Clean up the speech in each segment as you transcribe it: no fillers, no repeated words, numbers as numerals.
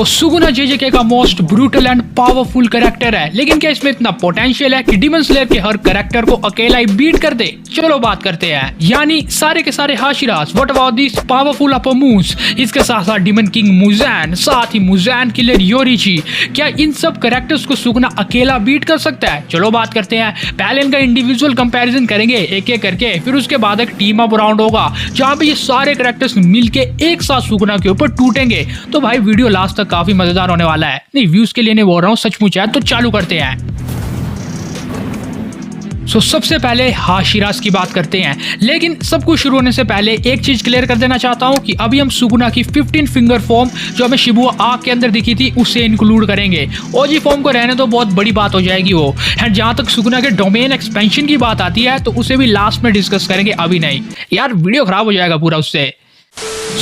सुगुना जेजेके का most brutal and powerful character है, लेकिन क्या इसमें इतना पोटेंशियल है कि डिमन स्लेयर के हर कैरेक्टर को अकेला ही बीट कर दे? चलो बात करते हैं। यानी सारे के सारे Hashiras, what about this powerful upper moves, इसके साथ साथ डिमन किंग मुज़ैन, साथ ही मुज़ैन किलर योरीची, क्या इन सब कैरेक्टर्स को सुगुना अकेला बीट कर सकता है? चलो बात करते हैं। पहले इनका इंडिविजुअल कंपैरिजन करेंगे एक एक करके, फिर उसके बाद एक टीम अप राउंड होगा जहां पे ये सारे कैरेक्टर्स मिलके एक साथ सुगुना के ऊपर टूटेंगे। तो भाई वीडियो लास्ट तक काफी मजेदार होने वाला है। नहीं, व्यूज के लिए नहीं बोल रहा हूँ, सचमुच है। तो चालू करते हैं। सबसे पहले हाशिरास की बात करते हैं, लेकिन सब कुछ शुरू होने से पहले एक चीज क्लियर कर देना चाहता हूं कि अभी हम सुगुना की 15 फिंगर फॉर्म जो हमें शिबुया आर्क के अंदर दिखी थी उसे इंक्लूड करेंगे। ओजी फॉर्म को रहने तो बहुत बड़ी बात हो जाएगी वो। एंड जहां तक सुगुना के डोमेन एक्सपेंशन की बात आती है तो उसे भी लास्ट में डिस्कस करेंगे, अभी नहीं यार, वीडियो खराब हो जाएगा पूरा उससे।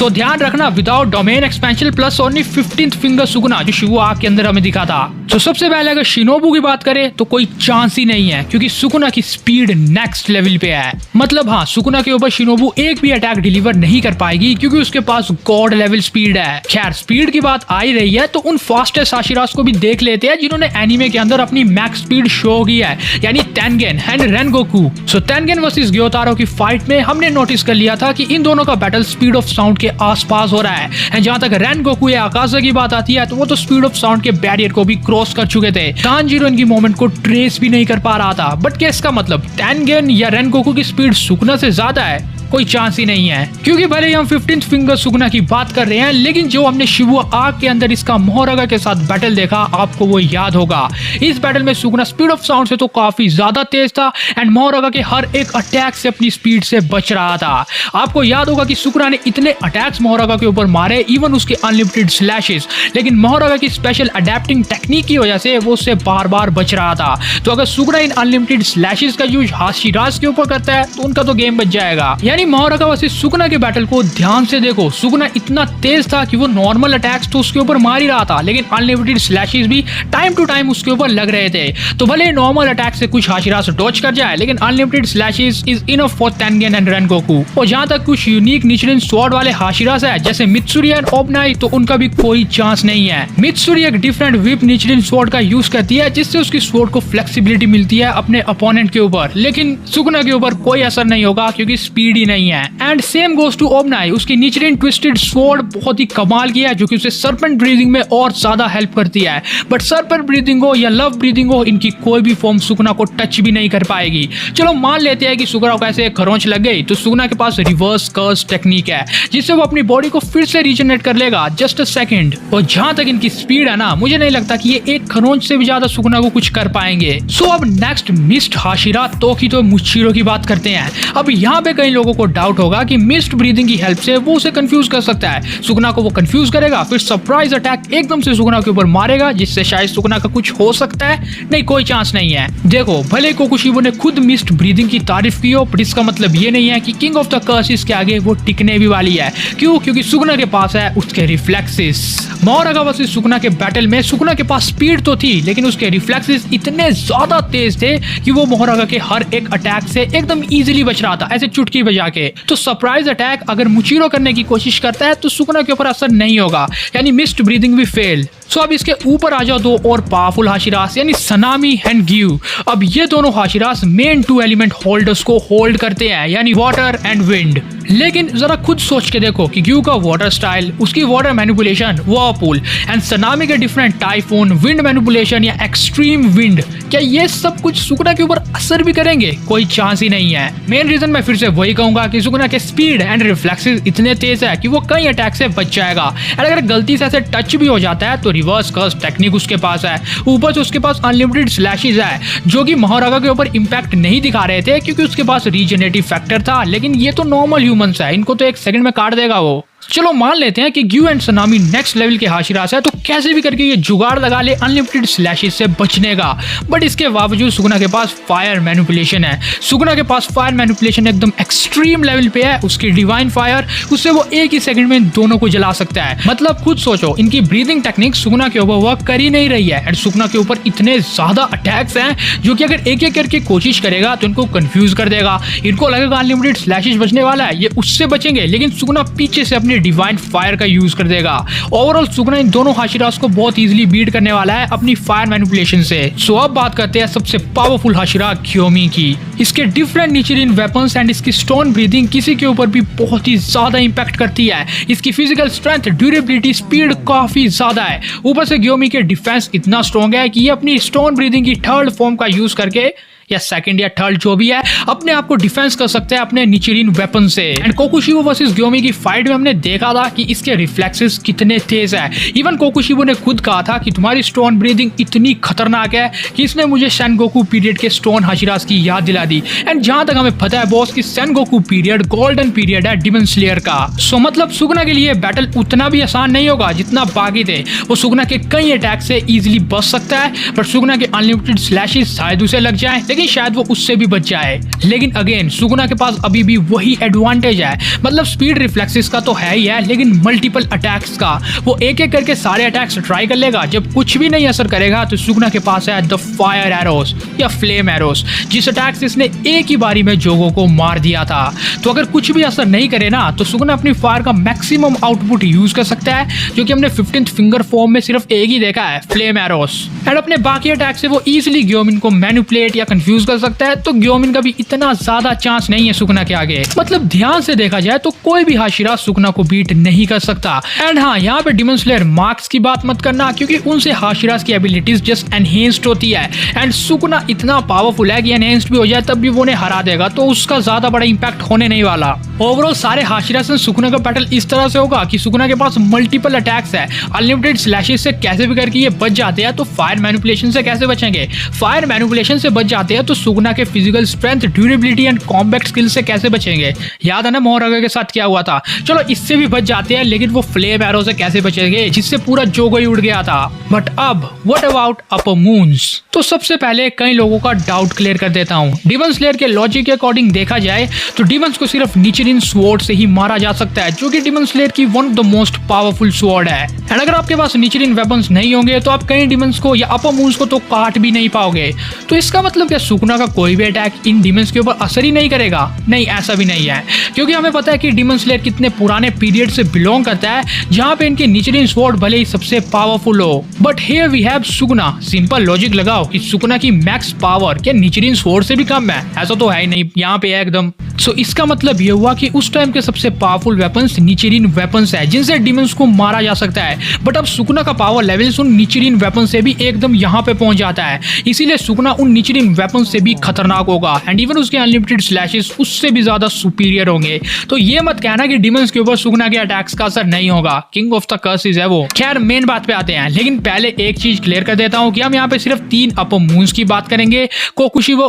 ध्यान रखना, without domain expansion plus only 15th finger Suguna जो शिबुया आर्क के अंदर हमें दिखा था। सबसे पहले अगर शिनोबू की बात करें तो कोई चांस ही नहीं है, क्योंकि सुगुना की स्पीड नेक्स्ट लेवल पे है। मतलब हाँ, सुगुना के ऊपर शिनोबू एक भी अटैक डिलीवर नहीं कर पाएगी क्योंकि उसके पास गॉड लेवल स्पीड है। खैर, स्पीड की बात आ ही रही है तो उन फास्टेस्ट हाशिरास को भी देख लेते हैं जिन्होंने एनीमे के अंदर अपनी मैक्स स्पीड शो की है, यानी तेनगेन एंड रेनगोकू। तेनगेन वर्सेस ग्योतारो की फाइट में हमने नोटिस कर लिया था कि इन दोनों का बैटल स्पीड ऑफ साउंड के आसपास हो रहा है। जहां तक रेनगोकू या आकाशा की बात आती है तो वो तो स्पीड ऑफ साउंड के बैरियर को भी क्रॉस कर चुके थे। तानजीरो इनकी मूवमेंट को ट्रेस भी नहीं कर पा रहा था। बट क्या इसका मतलब तेनगेन या रेनगोकू की स्पीड सुगुना से ज्यादा है? कोई चांस ही नहीं है, क्योंकि भले ही हम 15th फिंगर सुगुना की बात कर रहे हैं, लेकिन जो हमने शिबुया आर्क के अंदर इसका मोहरागा के साथ बैटल देखा आपको वो याद होगा। इस बैटल में सुगुना स्पीड ऑफ साउंड से तो काफी ज्यादा तेज था एंड मोहरागा के हर एक अटैक से अपनी स्पीड से बच रहा था। आपको याद होगा कि सुगुना ने इतने अटैक्स मोहरागा के ऊपर मारे, इवन उसके अनलिमिटेड स्लैशेस, लेकिन मोहरागा की स्पेशल अडेप्टिंग टेक्निक की वजह से वो उससे बार बार बच रहा था। तो अगर सुगुना इन अनलिमिटेड स्लैशेस का यूज हाशिरास के ऊपर करता है तो उनका तो गेम बच जाएगा। यानी मोहरागा वर्सेस सुगुना के बैटल को ध्यान से देखो, सुगुना इतना तेज था कि वो नॉर्मल अटैक्स तो उसके ऊपर मार ही रहा था, लेकिन अनलिमिटेड स्लैशेस भी टाइम टू टाइम उसके ऊपर लग रहे थे। तो भले नॉर्मल अटैक से कुछ हाशिरास डॉज कर जाए, लेकिन unlimited slashes is enough for Tengen and Rengoku. और जहां तक कुछ यूनिक निचलिन स्वॉर्ड वाले हाशिरास है जैसे मित्सुरी एंड ओबनाई, तो उनका भी कोई चांस नहीं है। मित्सुरी एक डिफरेंट व्हिप निचलिन स्वॉर्ड का यूज करती है जिससे उसकी स्वॉर्ड को फ्लेक्सिबिलिटी मिलती है अपने अपोनेंट के ऊपर, लेकिन सुगुना के ऊपर कोई असर नहीं होगा क्योंकि स्पीड ही नहीं है। एंड सेम गोस टू ओबनाई, उसकी निचलिन ट्विस्टेड स्वॉर्ड बहुत ही कमाल की है जो कि उसे सर्पेंट ब्रीदिंग में और ज्यादा हेल्प करती है। बट सर्पेंट ब्रीदिंग हो या लव ब्रीदिंग हो, इनकी कोई भी फॉर्म सुगुना को टच भी नहीं कर पाएगी। चलो मान लेते हैं कि सुगुना को ऐसे खरोंच लग गई तो सुगुना के पास रिवर्स कर्स टेक्निक है जिससे वो अपनी बॉडी को फिर से रीजनरेट कर लेगा जस्ट अ सेकंड। और जहां तक इनकी स्पीड है ना, मुझे नहीं लगता कि ये एक खरोंच से भी ज्यादा सुगुना को कुछ कर पाएंगे। सो अब नेक्स्ट मिस्ट हाशिरा तोकितो मुचिरो की बात करते हैं। अब यहाँ पे कई लोगों को डाउट होगा कि मिस्ट ब्रीदिंग की हेल्प से वो उसे कंफ्यूज कर सकता है। सुगुना को वो कंफ्यूज करेगा, फिर सरप्राइज अटैक एकदम से सुगुना के ऊपर मारेगा जिससे शायद सुगुना का कुछ हो सकता है। नहीं, कोई चांस नहीं है। देखो, भले कोकुशिबो ने खुद मिस्ट ब्रीदिंग की तारीफ की हो, पर इसका मतलब ये नहीं है कि किंग ऑफ द कर्सेस के आगे वो टिकने भी वाली है। क्यों? क्योंकि सुगुना के पास है उसके रिफ्लेक्सेस। मोहरागा वर्सेस सुगुना के बैटल में सुगुना के पास स्पीड तो थी, लेकिन उसके रिफ्लेक्सेस इतने ज्यादा तेज थे कि वो मोहरागा के हर एक अटैक से एकदम इजीली बच रहा था, ऐसे चुटकी बजा के। तो सरप्राइज अटैक अगर मुचिरो करने की कोशिश करता है तो सुगुना के ऊपर असर नहीं होगा, यानी मिस्ट ब्रीदिंग भी फेल। सो अब इसके ऊपर आ जाओ दो और पावरफुल हाशिरास, यानी सनामी एंड ग्यू। अब ये दोनों हाशिरास मेन 2 एलिमेंट होल्डर्स को होल्ड करते हैं, यानी वाटर एंड विंड। लेकिन जरा खुद सोच के देखो कि ग्यू का वाटर स्टाइल, उसकी वाटर मैनिपुलेशन व्हर्लपूल, एंड सनामी के डिफरेंट टाइफून, विंड मैनिपुलेशन या एक्सट्रीम विंड, क्या ये सब कुछ सुगुना के ऊपर असर भी करेंगे? कोई चांस ही नहीं है। मेन रीजन मैं फिर से वही कहूंगा कि सुगुना के स्पीड एंड रिफ्लेक्सेस इतने तेज है कि वो कई अटैक से बच जाएगा। और अगर गलती से ऐसे टच भी हो जाता है तो रिवर्स कर्स टेक्निक उसके पास है। ऊपर से उसके पास अनलिमिटेड स्लैशेस है जो कि मोहरागा के ऊपर इंपैक्ट नहीं दिखा रहे थे क्योंकि उसके पास रीजनरेटिव फैक्टर था, लेकिन ये तो नॉर्मल ह्यूमंस है, इनको तो 1 सेकंड में काट देगा वो। चलो मान लेते हैं कि ग्यू एंड सनामी नेक्स्ट लेवल के हाशिरास है, तो कैसे भी करके ये जुगाड़ लगा ले अनलिमिटेड स्लैशेस से बचने का। बट इसके बावजूद सुगुना के पास फायर मैनिपुलेशन है। सुगुना के पास फायर मैनिपुलेशन एकदम एक्सट्रीम लेवल पे है। उसकी डिवाइन फायर, उससे वो एक ही सेकंड में दोनों को जला सकता है। मतलब खुद सोचो, इनकी ब्रीदिंग टेक्निक सुगुना के ऊपर वर्क कर ही नहीं रही है। एंड सुगुना के ऊपर इतने ज्यादा अटैक्स हैं जो कि अगर एक एक करके कोशिश करेगा तो इनको कंफ्यूज कर देगा। इनको लगेगा अनलिमिटेड स्लैशेस बचने वाला है, ये उससे बचेंगे, लेकिन सुगुना पीछे से अपनी अपनी डिवाइन फायर का यूज कर देगा। ओवरऑल सुगुना इन दोनों हाशिरास को बहुत इजीली बीट करने वाला है अपनी फायर मैनिपुलेशन से। सो अब बात करते हैं सबसे पावरफुल हाशिरा ग्योमी की। इसके डिफरेंट निचरिन वेपन्स एंड इसकी स्टोन ब्रीदिंग किसी के ऊपर भी बहुत ही ज्यादा इंपैक्ट करती है। इसकी फिजिकल स्ट्रेंथ, ड्यूरेबिलिटी, स्पीड काफी ज्यादा है। ऊपर से ग्योमी के डिफेंस इतना स्ट्रॉन्ग है कि ये अपनी स्टोन ब्रीदिंग की थर्ड फॉर्म का यूज करके या सेकंड या थर्ड जो भी है अपने आप को डिफेंस कर सकते हैं अपने निचरिन वेपन से। एंड कोकुशिबो वर्सेस ग्योमी की फाइट में हमने देखा था कि इसके रिफ्लेक्सेस कितने तेज है। इवन कोकुशिबो ने खुद कहा था कि तुम्हारी स्टोन ब्रीदिंग इतनी खतरनाक है कि इसने मुझे सेनगोकू पीरियड के स्टोन हाशिरास की याद दिला दी। एंड जहां तक हमें पता है बॉस कि सेनगोकू पीरियड गोल्डन पीरियड है डिमन स्लेयर का। सो मतलब सुगुना के लिए बैटल उतना भी आसान नहीं होगा जितना बाकी थे। वो सुगुना के कई अटैक से इजिली बच सकता है, पर सुगुना के अनलिमिटेड स्लैशेस शायद उसे लग जाए, लेकिन शायद वो उससे भी बच जाए। लेकिन अगेन सुगुना के पास अभी भी वही एडवांटेज है, मतलब स्पीड रिफ्लेक्सेस का तो है ही है, लेकिन मल्टीपल अटैक्स का। वो एक एक करके सारे अटैक्स ट्राई कर लेगा। जब कुछ भी नहीं असर करेगा तो सुगुना के पास है द फायर एरोस या फ्लेम एरोस, जिस अटैक्स इसने एक ही बारी में जोगो को मार दिया था। तो अगर कुछ भी असर नहीं करे ना तो सुगुना अपनी फायर का मैक्सिमम आउटपुट यूज कर सकता है, जो कि हमने 15th फिंगर फॉर्म में सिर्फ एक ही देखा है, फ्लेम एरोस। एंड अपने बाकी अटैक से वो इजिली ग्योमिन को मैनिपुलेट या कंफ्यूज कर सकता है। तो ग्योमिन का भी इतना ज्यादा चांस नहीं है सुगुना के आगे। मतलब ध्यान से देखा जाए तो कोई भी हाशिरा सुगुना को बीट नहीं कर सकता। एंड हाँ, यहाँ पे डिमन स्लेयर मार्क्स की बात मत करना, क्योंकि उनसे हाशिरास की एबिलिटीज जस्ट एनहेंस्ड होती है। एंड सुगुना इतना पावरफुल है कि एनहेंस्ड भी हो जाए तब भी वो उन्हें हरा देगा, तो उसका ज्यादा बड़ा इंपैक्ट होने नहीं वाला। ओवरऑल सारे हाशिरास से सुगुना का बैटल इस तरह से होगा कि सुगुना के पास मल्टीपल अटैक्स है, अनलिमिटेड स्लैशेस से कैसे भी करके ये बच जाते हैं। तो फायर मैनिपुलेशन से कैसे बचेंगे? फायर मैनिपुलेशन से बच जाते हैं तो सुगुना के physical strength, durability and combat skill से कैसे बचेंगे? याद है ना मोहरगा के साथ क्या हुआ था? चलो इससे भी बच जाते हैं, लेकिन वो फ्लेम एरो से कैसे बचेंगे जिससे पूरा जोगो ही उड़ गया था। बट अब व्हाट अबाउट अपर मून्स? तो सबसे पहले कई लोगों का डाउट क्लियर कर देता हूँ। डिमन स्लेयर के लॉजिक के अकॉर्डिंग देखा जाए तो डिमंस को सिर्फ निचरिन स्वॉर्ड से ही मारा जा सकता है, जो कि डिमन स्लेयर की one of the most powerful sword है। एंड अगर आपके पास निचरिन वेपन्स नहीं होंगे तो आप कई डिमंस को या अपर मून्स को तो काट भी नहीं पाओगे। तो इसका मतलब क्या सुगुना का कोई भी अटैक इन डिमंस के ऊपर असर ही नहीं करेगा? नहीं, ऐसा भी नहीं है, क्योंकि हमें पता है कि डिमन स्लेयर कितने पुराने पीरियड से बिलोंग करता है, जहां पे इनके निचरिन स्वॉर्ड भले ही सबसे पावरफुल हो। But here we have Sukuna. Simple logic लगाओ कि सुगुना की मैक्स पावर क्या निचरिन स्वॉर्ड से भी कम है? ऐसा तो है ही नहीं, यहाँ पे है एकदम। सो इसका मतलब ये हुआ कि उस टाइम के सबसे पावरफुल वेपन्स निचरिन वेपन्स है, जिनसे डिमंस को मारा जा सकता है। बट अब सुगुना का पावर लेवल उन निचरिन वेपन से भी एकदम यहाँ पे पहुंच जाता है, इसीलिए सुगुना उन निचरिन वेपन से भी खतरनाक होगा। एंड इवन उसके अनलिमिटेड स्लैशेस उससे भी ज्यादा सुपीरियर होंगे। तो ये मत कहना कि डिमंस के ऊपर सुगुना के अटैक्स का असर नहीं होगा। किंग ऑफ द कर्सेस है वो। खैर मेन बात पे आते हैं, लेकिन पहले एक चीज क्लियर कर देता हूँ कि हम यहाँ पे सिर्फ 3 अपर मून्स की बात करेंगे, कोकुशिबो,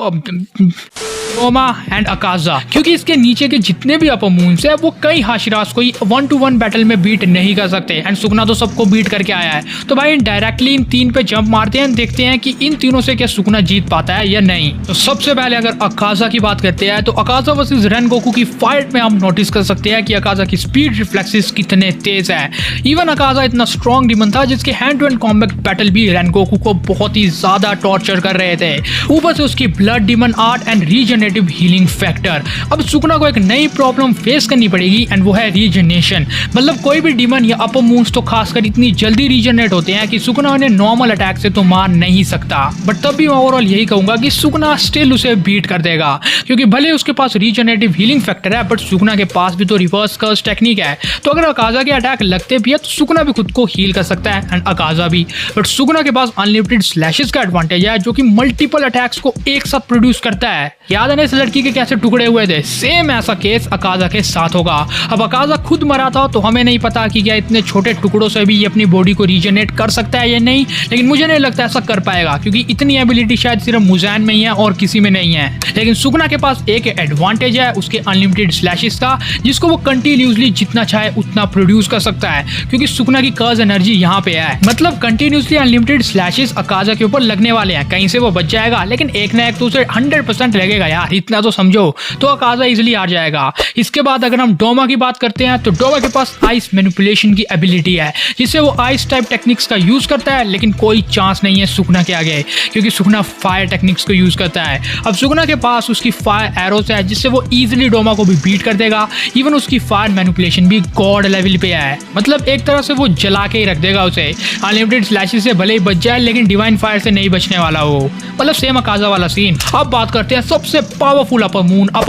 रोमा एंड अकाजा, क्योंकि इसके नीचे के जितने भी अपर मून्स है वो कई हाशिरास को 1-to-1 बैटल में बीट नहीं कर सकते। एंड सुगुना तो सबको बीट करके आया है। तो भाई डायरेक्टली इन 3 पे जंप मारते हैं, देखते हैं कि इन तीनों से क्या सुगुना जीत पाता है या नहीं। तो सबसे पहले अगर अकाजा की बात करते हैं तो अकाजा वर्सेस रेनगोकू की फाइट में हम नोटिस कर सकते हैं कि अकाजा की स्पीड रिफ्लेक्सेस कितने तेज है। इवन अकाजा इतना स्ट्रॉन्ग डिमन था जिसके hand to hand combat battle भी रेनगोकू को बहुत ही ज्यादा टॉर्चर कर रहे थे। ऊपर से उसकी blood demon art and regenerative healing factor. अब सुगुना को एक नई प्रॉब्लम फेस करनी पड़ेगी एंड वो है रीजनरेशन। मतलब कोई भी डिमन या अपर मूव्स तो खासकर इतनी जल्दी रीजनरेट होते हैं कि सुगुना उन्हें नॉर्मल अटैक से तो मार नहीं सकता। बट तब भी मैं ओवरऑल यही कहूंगा कि सुगुना स्टिल उसे बीट कर देगा, क्योंकि भले उसके पास रीजनरेटिव हीलिंग फैक्टर है बट सुगुना के पास भी तो रिवर्स कर्स टेक्निक है। तो अगर अकाजा के अटैक लगते भी है तो सुगुना भी खुद को हील कर सकता है एंड अकाजा भी। बट सुगुना के पास अनलिमिटेड स्लैशेस का एडवांटेज है, जो कि मल्टीपल अटैक्स को एक साथ प्रोड्यूस करता है। याद है ना इस लड़की के कैसे टुकड़े हुए थे? सेम ऐसा केस अकाजा के साथ होगा। अब अकाजा खुद मरा था तो हमें नहीं पता कि क्या इतने छोटे टुकड़ों से भी ये अपनी बॉडी को रीजनरेट कर सकता है या नहीं, लेकिन मुझे नहीं लगता ऐसा कर पाएगा, क्योंकि इतनी एबिलिटी शायद सिर्फ मुजैन में ही है और किसी में नहीं है। लेकिन सुगुना के पास एक एडवांटेज है उसके अनलिमिटेड स्लैशेस का, जिसको वो कंटिन्यूसली जितना चाहे उतना प्रोड्यूस कर सकता है, क्योंकि सुगुना की कर्ज एनर्जी यहाँ पे है। मतलब कंटिन्यूसली अनलिमिटेड स्लैशेस अकाजा के ऊपर लगने वाले हैं। कहीं से वो बच जाएगा, लेकिन एक ना एक तो उसे 100% लगेगा यार, इतना तो समझो। तो अकाजा इजिली हार जाएगा। इसके बाद अगर हम डोमा की बात करते हैं तो डोमा के पास आइस मैनिपुलेशन की एबिलिटी है, जिससे वो आइस टाइप टेक्निक्स का यूज करता है, लेकिन कोई चांस नहीं है सुकुना के आगे, क्योंकि सुकुना फायर टेक्निक्स को यूज करता है। अब सुकुना के पास उसकी फायर एरोस है, जिससे वो इजिली डोमा को भी बीट कर देगा। इवन उसकी फायर मैनिपुलेशन भी गॉड लेवल पे है, मतलब एक तरह से वो जला के ही रख देगा उसे। अनलिमिटेड स्लैशेस से भले ही बच जाए, लेकिन डिवाइन फायर से नहीं बचने वाला वो, मतलब सेम अकाजा वाला सीन। अब बात करते हैं सबसे पावरफुल अपर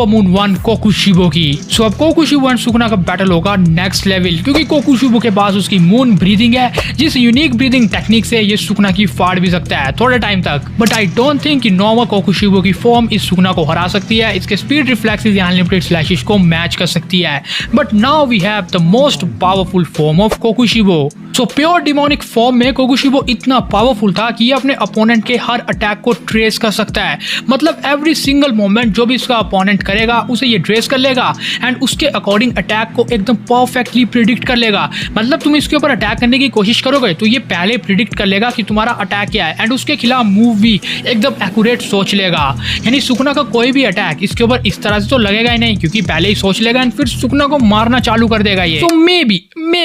मून 1 कोकुशिबो की। सो अब कोकुशिबो एंड सुकुना का बैटल होगा नेक्स्ट लेवल, क्योंकि कोकुशिबो के पास उसकी मून ब्रीदिंग है, जिस यूनिक ब्रीदिंग टेक्निक से ये सुकुना की फाड़ भी सकता है थोड़े टाइम तक। बट आई डोंट थिंक कि नोवा कोकुशिबो की फॉर्म इस सुकुना को हरा सकती है। इसके स्पीड रिफ्लेक्सेस या अनलिमिटेड स्लैशेस को मैच कर सकती है। But now we have the most powerful form of Kokushibo. So pure demonic form में कोकुशिबो इतना पावरफुल था कि ये अपने अपोनेंट के हर अटैक को ट्रेस कर सकता है, मतलब एवरी सिंगल मोमेंट जो भी इसका अपोनेंट करेगा उसे ये ट्रेस कर लेगा एंड उसके अकॉर्डिंग अटैक को एकदम परफेक्टली प्रिडिक्ट कर लेगा। मतलब तुम इसके ऊपर अटैक करने की कोशिश करोगे तो ये पहले प्रिडिक्ट कर लेगा कि तुम्हारा अटैक क्या है एंड उसके खिलाफ मूव भी एकदम एक्यूरेट सोच लेगा। यानी सुकुना का कोई भी अटैक इसके ऊपर इस तरह से तो लगेगा ही नहीं, क्योंकि पहले ही सोच लेगा एंड फिर सुकुना को मारना चालू कर देगा ये। तो मे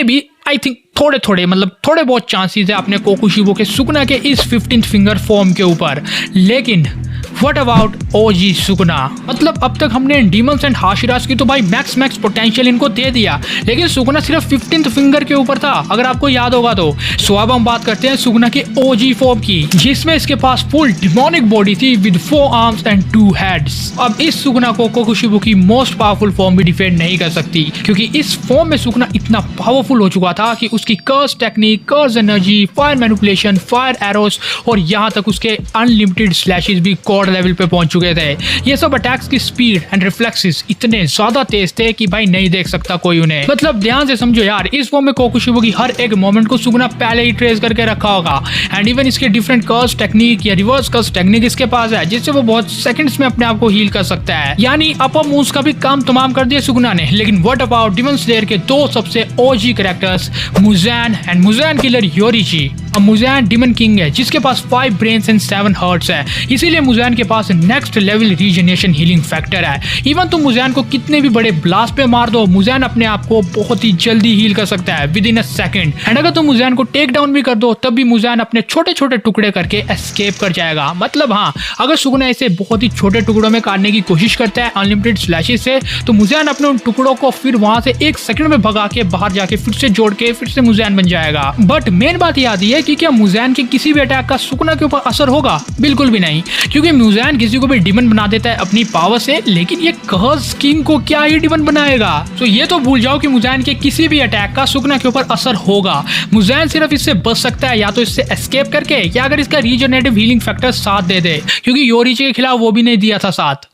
बी आई थिंक थोड़े बहुत चांसेस है अपने कोकुशिबो के सुकुना के इस 15th फिंगर फॉर्म के ऊपर। लेकिन व्हाट अबाउट ओजी सुकुना? मतलब अब तक हमने डीमंस एंड हाशिरास की तो भाई मैक्स पोटेंशियल इनको दे दिया, लेकिन सुकुना सिर्फ 15th फिंगर के ऊपर था, अगर आपको याद होगा तो। सो अब हम बात करते हैं सुकुना के ओजी फॉर्म की, जिसमें इसके पास फुल डिमोनिक बॉडी थी विद 4 आर्म्स एंड 2 हेड्स। अब इस सुकुना को कोकुशिबो की मोस्ट पावरफुल फॉर्म भी डिफेंड नहीं कर सकती, क्योंकि इस फॉर्म में सुकुना इतना पावरफुल हो चुका था कि उसकी curse technique, curse energy, fire manipulation, fire arrows और यहाँ तक उसके अनलिमिटेड स्लैशेस भी गॉड लेवल पे पहुंच चुके थे। ये सब अटैक्स की स्पीड एंड रिफ्लेक्सेस इतने ज्यादा तेज थे कि भाई नहीं देख सकता कोई उन्हें। मतलब ध्यान से समझो यार, इस फॉर्म में कोकुशिबो की हर एक मोमेंट को सुकुना पहले ही ट्रेस करके रखा होगा एंड इवन इसके डिफरेंट कर्स टेक्निक या रिवर्स कर्स टेक्निक इसके पास है, जिससे वो बहुत सेकंड्स में अपने आप को हील कर सकता है। यानी अपर मूव्स का भी काम तमाम कर दिया सुकुना ने। लेकिन व्हाट अबाउट डिमन स्लेयर के 2 सबसे ओजी कैरेक्टर्स मुज़ैन एंड मुज़ैन किलर योरीची। अब मुज़ैन डिमन किंग है, जिसके पास 5 ब्रेन्स एंड 7 हार्ट्स है, इसीलिए मुज़ैन के पास next level regeneration healing factor है। इवन तुम मुज़ैन को कितने भी बड़े ब्लास्ट पे मार दो, मुज़ैन अपने आप को बहुत ही जल्दी हील कर सकता है with in a second. And अगर तुम मुज़ैन को टेक डाउन भी कर दो तब भी मुज़ैन अपने छोटे छोटे टुकड़े करके एस्केप कर जाएगा। मतलब हाँ, अगर सुकुना इसे बहुत ही छोटे टुकड़ों में काटने की कोशिश करता है अनलिमिटेड स्लैशेस से, तो मुज़ैन अपने उन टुकड़ों को फिर वहां से 1 सेकंड में भगा के बाहर जाके फिर से जोड़ के फिर से मुज़ैन बन जाएगा। बट मेन बात ये आती है कि क्या मुज़ैन के किसी भी अटैक का सुकुना के ऊपर असर होगा? बिल्कुल भी नहीं, क्योंकि मुज़ैन किसी को भी डिमन बना देता है अपनी पावर से, लेकिन ये कर्स किंग को क्या ही डिमन बनाएगा? तो ये तो भूल जाओ कि मुज़ैन के किसी भी अटैक का सुकुना के ऊपर असर होगा। मुज़ैन सिर्फ इससे बच सकता है या तो इससे एस्केप करके, या अगर इसका रीजनरेटिव हीलिंग फैक्टर साथ दे दे, क्योंकि योरीची के खिलाफ वो भी नहीं दिया था साथ।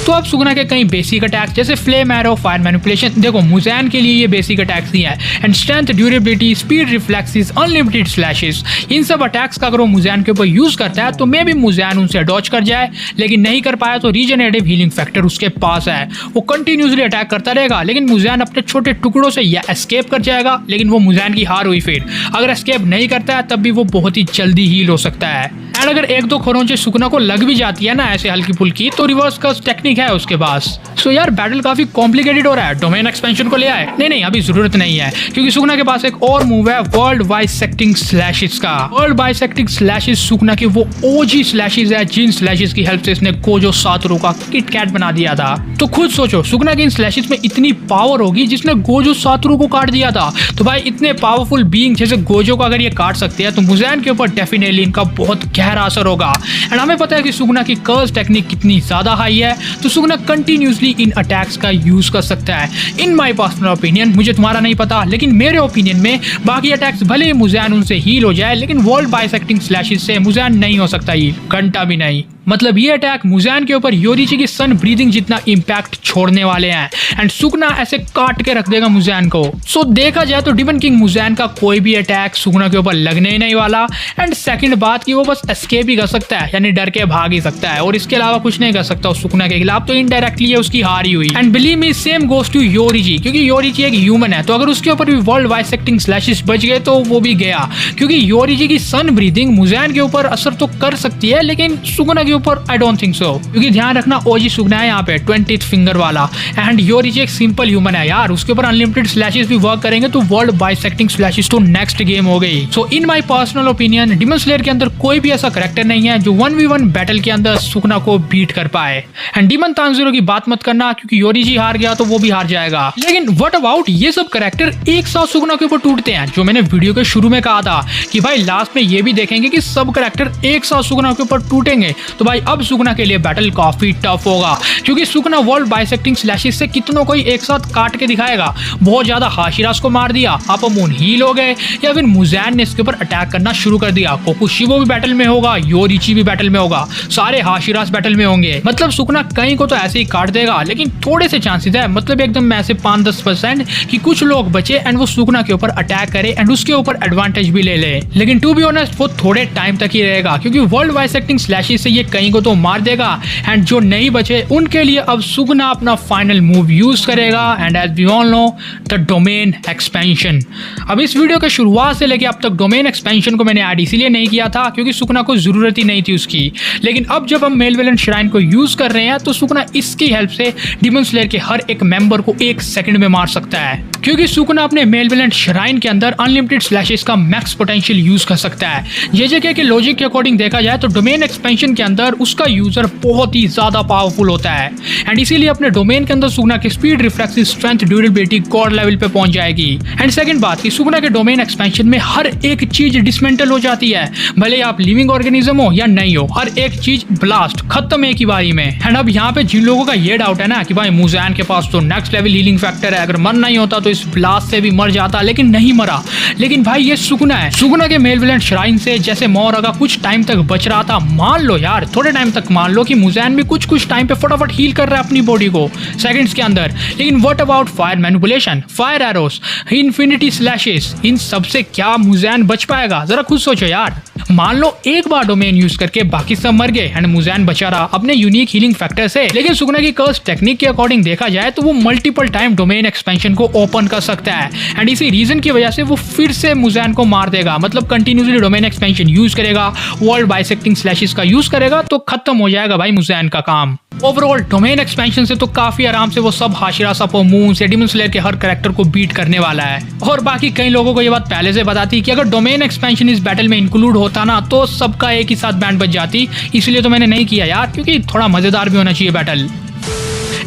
तो अब सुकुना के कई बेसिक अटैक्स जैसे फ्लेम एरो, फायर मैनिपुलेशन, देखो मुज़ैन के लिए ये बेसिक अटैक्स ही है and strength, durability, speed, reflexes, unlimited slashes, इन सब अटैक्स का अगर वो मुज़ैन के ऊपर यूज करता है तो मे भी मुज़ैन उनसे डॉज कर जाए, लेकिन नहीं कर पाया तो रीजनरेटिव हीलिंग फैक्टर उसके पास है, वो कंटिन्यूसली अटैक करता रहेगा, लेकिन मुज़ैन अपने छोटे टुकड़ों से या एस्केप कर जाएगा, लेकिन वो मुज़ैन की हार हुई। फिर अगर एस्केप नहीं करता है तब भी वो बहुत ही जल्दी हील हो सकता है। एंड अगर 1-2 खरोंचे सुकुना को लग भी जाती है ना ऐसे हल्की फुल्की, तो रिवर्स कर्स टेक्निक है उसके पास। सो यार बैटल काफी कॉम्प्लिकेटेड हो रहा है, डोमेन एक्सपेंशन को ले आए। नहीं अभी जरूरत नहीं है, क्योंकि सुकुना के पास एक और मूव है वर्ल्ड बाइसेक्टिंग स्लैशेस का। वर्ल्ड बाइसेक्टिंग स्लैशेस सुकुना के वो ओजी स्लैशेस है जिन स्लैशेस की हेल्प से इसने गोजो सातोरू का किट कैट बना दिया था। तो खुद सोचो सुकुना के इन स्लैशेस में इतनी पावर होगी जिसने गोजो सातोरू को काट दिया था। तो भाई इतने पावरफुल बीइंग जैसे गोजो को अगर ये काट सकते हैं तो मुज़ैन के ऊपर डेफिनेटली इनका बहुत गहरा असर होगा। एंड हमें पता है कि सुकुना की कर्स टेक्निक कितनी ज्यादा हाई है, तो सुकुना कंटिन्यूसली इन अटैक्स का यूज कर सकता है। इन माय पर्सनल ओपिनियन, मुझे तुम्हारा नहीं पता, लेकिन मेरे ओपिनियन में बाकी अटैक्स भले ही मुज़ैन उनसे हील हो जाए, लेकिन वर्ल्ड बाइसेक्टिंग स्लैशेस से मुज़ैन नहीं हो सकता हील, घंटा भी नहीं। मतलब ये अटैक मुज़ैन के ऊपर योरीची की सन ब्रीदिंग जितना इम्पैक्ट छोड़ने वाले हैं एंड सुकुना ऐसे काट के रख देगा मुज़ैन को। सो देखा जाए तो डिमन किंग मुज़ैन का कोई भी अटैक सुकुना के ऊपर लगने ही नहीं वाला। एंड सेकंड बात कि वो बस एस्केप ही कर सकता है, यानी डर के भाग ही सकता है, और इसके अलावा कुछ नहीं कर सकता उस सुकुना के खिलाफ, तो इनडायरेक्टली ये उसकी हार ही हुई। And believe me same goes to Yoriichi, क्योंकि योरीची एक ह्यूमन है, तो अगर उसके ऊपर भी वर्ल्ड बाइसेक्टिंग स्लैशेस बच गए तो वो भी गया, क्योंकि योरीची की सन ब्रीदिंग मुज़ैन के ऊपर असर तो कर सकती है लेकिन सुकुना के ऊपर आई डोंट थिंक सो, क्योंकि ध्यान रखना ओजी सुगना है यहाँ पे 20th फिंगर वाला, एंड योरीची एक सिंपल ह्यूमन है यार, उसके ऊपर अनलिमिटेड स्लैशेस भी वर्क करेंगे तो वर्ल्ड बाइसेक्टिंग स्लैशेस तो नेक्स्ट गेम हो गई। So in my personal opinion demon slayer के अंदर कोई भी ऐसा कैरेक्टर नहीं है जो 1v1 बैटल के अंदर सुगना को बीट कर पाए। एंड डीमन तानजीरो की बात मत करना, क्योंकि योरीची हार गया तो वो भी हार जाएगा। लेकिन व्हाट अबाउट ये सब कैरेक्टर एक साथ सुगना के ऊपर टूटते हैं, जो मैंने वीडियो के शुरू में कहा था कि भाई लास्ट में ये भी देखेंगे कि सब कैरेक्टर एक साथ सुगना के ऊपर टूटेंगे, तो भाई अब सुगना के लिए बैटल काफी टफ होगा, क्योंकि सुगना वर्ल्ड बाइसेक्टिंग स्लैशेस से कितनों को एक साथ काट के दिखाएगा। बहुत ज्यादा हाशिरास को मार दिया, अपमून हील हो गए, या फिर मुजैन ने इसके ऊपर अटैक करना शुरू कर दिया। कोकुशिबो भी बैटल में होगा, योरीची भी बैटल में होगा, सारे हाशिरास बैटल में होंगे। मतलब सुगना कहीं को तो ऐसे ही काट देगा, लेकिन थोड़े से चांसेस है, मतलब एकदम ऐसे 5-10% कि कुछ लोग बचे एंड वो सुगना के ऊपर अटैक करे एंड उसके ऊपर एडवांटेज भी ले ले। लेकिन टू बी ऑनेस्ट वो थोड़े टाइम तक ही रहेगा, क्योंकि वर्ल्ड बाइसेक्टिंग स्लैशेस से ये कहीं को तो मार देगा, एंड जो नहीं बचे उनके लिए अब सुगना अपना फाइनल मूव यूज करेगा, and as we all know the domain expansion. अब इस वीडियो के शुरुआत से लेके अब तक डोमेन एक्सपेंशन को मैंने ऐड इसीलिए नहीं किया था क्योंकि सुगना को जरूरत ही नहीं थी उसकी, लेकिन अब जब हम मेलवेलेंट श्राइन को यूज कर रहे हैं तो सुगना इसकी हेल्प से डीमन स्लेयर के हर एक मेंबर को 1 सेकंड में मार सकता है, क्योंकि सुगना अपने मेलवेलेंट श्राइन के अंदर अनलिमिटेड स्लैशेस का मैक्स पोटेंशियल यूज कर सकता है। जेजेके के लॉजिक के अकॉर्डिंग देखा जाए तो डोमेन एक्सपेंशन के अंदर उसका यूजर बहुत ही ज्यादा पावरफुल होता है, एंड इसीलिए अपने डोमेन के अंदर सुगना की speed, reflexive, strength, durability God level पे पहुंच जाएगी। एंड सेकंड बात कि सुगना के डोमेन एक्सपेंशन में हर एक चीज डिसमेंटल हो जाती है, भले आप लिविंग ऑर्गेनिज्म हो या नहीं हो, हर एक चीज ब्लास्ट खत्म एक ही बारी में। एंड अब यहाँ पे जिन लोगों का ये डाउट है ना कि भाई मुजैन के पास तो नेक्स्ट लेवल हीलिंग फैक्टर है, अगर मरना ही होता तो इस ब्लास्ट से भी मर जाता, लेकिन नहीं मरा। लेकिन भाई ये सुगना है, सुगना के मेलवेलेंट श्राइन से जैसे मोरगा कुछ टाइम तक बच रहा था, मान लो यार थोड़े टाइम तक मान लो कि मुजैन भी कुछ टाइम पे फटाफट हील कर रहा है अपनी बॉडी को सेकंड्स के अंदर। लेकिन what about fire manipulation, fire arrows, infinity slashes, इन सब से क्या मुजैन बच पाएगा? जरा खुद सोचो यार। मान लो एक बार डोमेन यूज करके बाकी सब मर गए एंड मुजैन बचा रहा अपने यूनिक हीलिंग फैक्टर से, लेकिन सुगना की कर्स टेक्निक के अकॉर्डिंग देखा जाए तो वो मल्टीपल टाइम डोमेन एक्सपेंशन को ओपन कर सकता है, एंड इसी रीजन की वजह से वो फिर से मुजैन को मार देगा। मतलब कंटिन्यूसली डोमेन एक्सपेंशन यूज करेगा, वर्ल्ड बाइसेक्टिंग स्लैशेस का यूज करेगा, तो खत्म हो जाएगा भाई मुजैन का काम। ओवरऑल डोमेन एक्सपेंशन से तो काफी आराम से वो सब हाशिरास, अपमून्स या डीमन स्लेयर के हर कैरेक्टर को बीट करने वाला है। और बाकी कई लोगों को ये बात पहले से बताती कि अगर डोमेन एक्सपेंशन इस बैटल में इंक्लूड होता ना तो सबका एक ही साथ बैंड बच जाती, इसलिए तो मैंने नहीं किया यार, क्योंकि थोड़ा मजेदार भी होना चाहिए बैटल।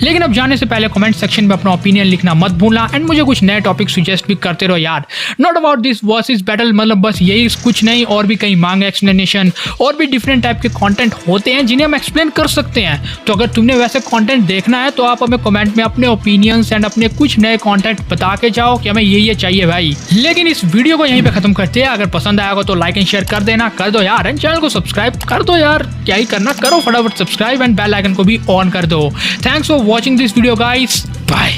लेकिन अब जाने से पहले कमेंट सेक्शन में अपना ओपिनियन लिखना मत भूलना, एंड मुझे कुछ नए टॉपिक सुजेस्ट भी करते रहो यार। Not about this versus battle, मतलब बस यही कुछ नहीं, और भी कई मांगा एक्सप्लेनेशन और भी डिफरेंट टाइप के कंटेंट होते हैं जिन्हें हम एक्सप्लेन कर सकते हैं। तो अगर तुमने वैसे कंटेंट देखना है तो आप हमें कमेंट में अपने ओपिनियंस एंड अपने कुछ नए कंटेंट बता के जाओ कि हमें ये चाहिए भाई। लेकिन इस वीडियो को यहीं पे खत्म करते हैं। अगर पसंद आएगा तो लाइक एंड शेयर कर देना, कर दो यार, एंड चैनल को सब्सक्राइब कर दो यार, क्या ही करना, करो फटाफट सब्सक्राइब एंड बेल आइकन को भी ऑन कर दो। Thanks for watching this video guys, bye.